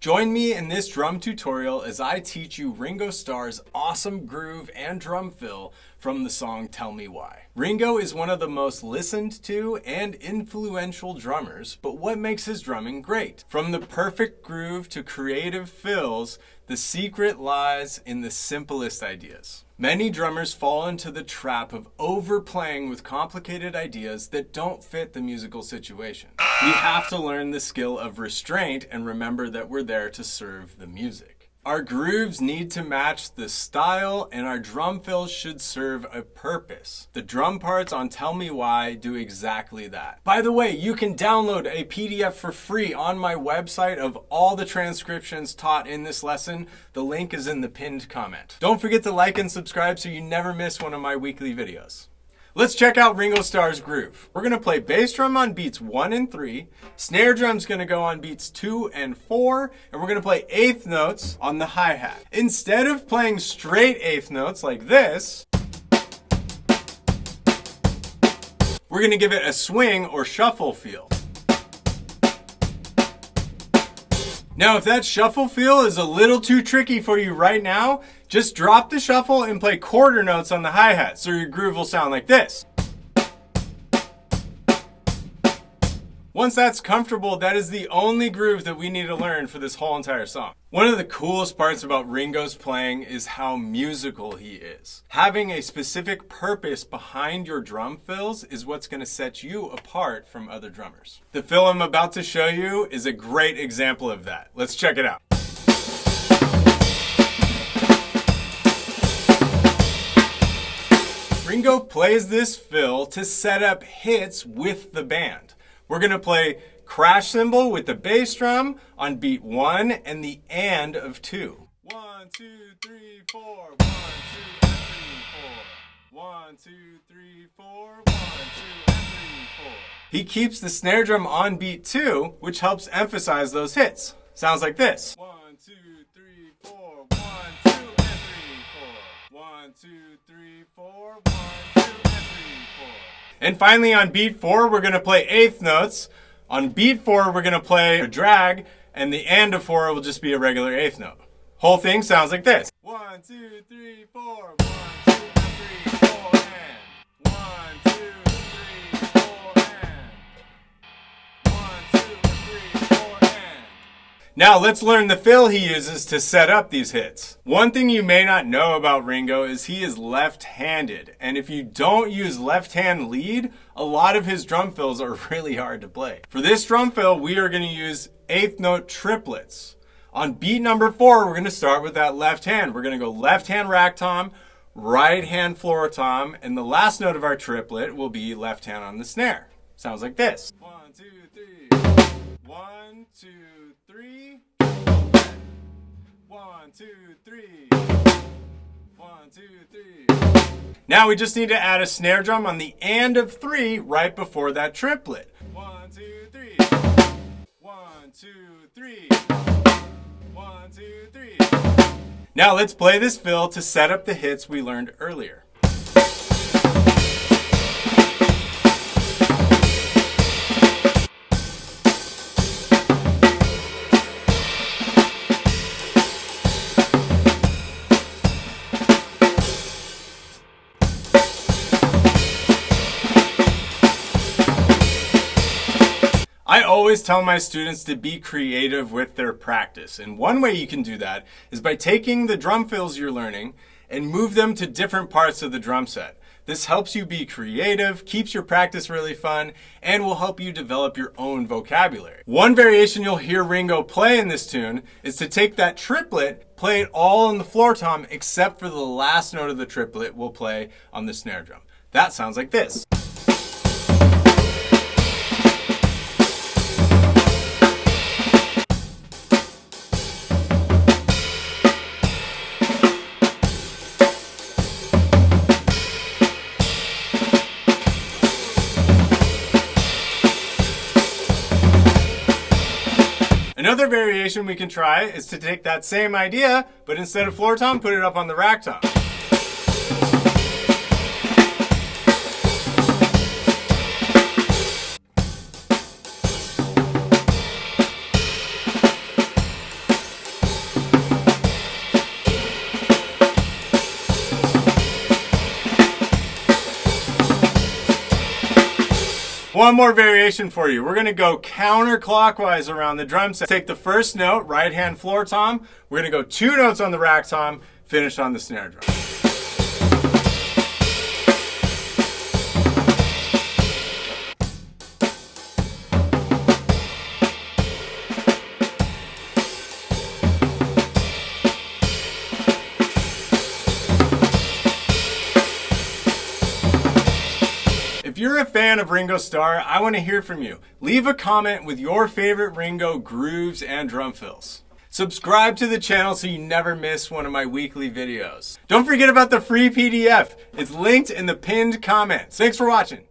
Join me in this drum tutorial as I teach you Ringo Starr's awesome groove and drum fill from the song Tell Me Why. Ringo is one of the most listened to and influential drummers, but what makes his drumming great? From the perfect groove to creative fills, the secret lies in the simplest ideas. Many drummers fall into the trap of overplaying with complicated ideas that don't fit the musical situation. We have to learn the skill of restraint and remember that we're there to serve the music. Our grooves need to match the style, and our drum fills should serve a purpose. The drum parts on Tell Me Why do exactly that. By the way, you can download a PDF for free on my website of all the transcriptions taught in this lesson. The link is in the pinned comment. Don't forget to like and subscribe so you never miss one of my weekly videos. Let's check out Ringo Starr's groove. We're gonna play bass drum on beats 1 and 3, snare drum's gonna go on beats 2 and 4, and we're gonna play eighth notes on the hi-hat. Instead of playing straight eighth notes like this, we're gonna give it a swing or shuffle feel. Now, if that shuffle feel is a little too tricky for you right now, just drop the shuffle and play quarter notes on the hi-hat so your groove will sound like this. Once that's comfortable, that is the only groove that we need to learn for this whole entire song. One of the coolest parts about Ringo's playing is how musical he is. Having a specific purpose behind your drum fills is what's going to set you apart from other drummers. The fill I'm about to show you is a great example of that. Let's check it out. Ringo plays this fill to set up hits with the band. We're going to play crash cymbal with the bass drum on beat 1 and the and of 2. 1, 2, 3, 4. 1, 2, 3, 4. 1, 2, 3, 4. 1, 2, 3, 4. He keeps the snare drum on beat 2, which helps emphasize those hits. Sounds like this. 1, 2, 3, 4. 1, 2, 3, 4. 1, 2, 3, 4. 1, 2, 3, 4. And finally on beat 4, we're going to play eighth notes. On beat 4, we're going to play a drag, and the and of 4 will just be a regular eighth note. Whole thing sounds like this. 1, 2, 3, 4. 1, 2, 3, 4, and 1, 2, 3, 4, and 1, 2, 3, 4, and. Now let's learn the fill he uses to set up these hits. One thing you may not know about Ringo is he is left-handed, and if you don't use left-hand lead, a lot of his drum fills are really hard to play. For this drum fill, we are going to use eighth note triplets. On beat number 4, we're going to start with that left hand. We're going to go left hand rack tom, right hand floor tom, and the last note of our triplet will be left hand on the snare. Sounds like this. 1, 2, 3. 1, 2, 3. 1, 2, 3. 1, 2, 3. Now we just need to add a snare drum on the and of 3 right before that triplet. 1, 2, 3. 1, 2, 3. 1, 2, 3. Now let's play this fill to set up the hits we learned earlier. I always tell my students to be creative with their practice, and one way you can do that is by taking the drum fills you're learning and move them to different parts of the drum set. This helps you be creative, keeps your practice really fun, and will help you develop your own vocabulary. One variation you'll hear Ringo play in this tune is to take that triplet, play it all on the floor tom, except for the last note of the triplet we'll play on the snare drum. That sounds like this. Another variation we can try is to take that same idea, but instead of floor tom, put it up on the rack tom. One more variation for you. We're gonna go counterclockwise around the drum set. Take the first note, right hand floor tom. We're gonna go 2 notes on the rack tom, finish on the snare drum. If you're a fan of Ringo Starr, I want to hear from you. Leave a comment with your favorite Ringo grooves and drum fills. Subscribe to the channel so you never miss one of my weekly videos. Don't forget about the free PDF. It's linked in the pinned comments. Thanks for watching.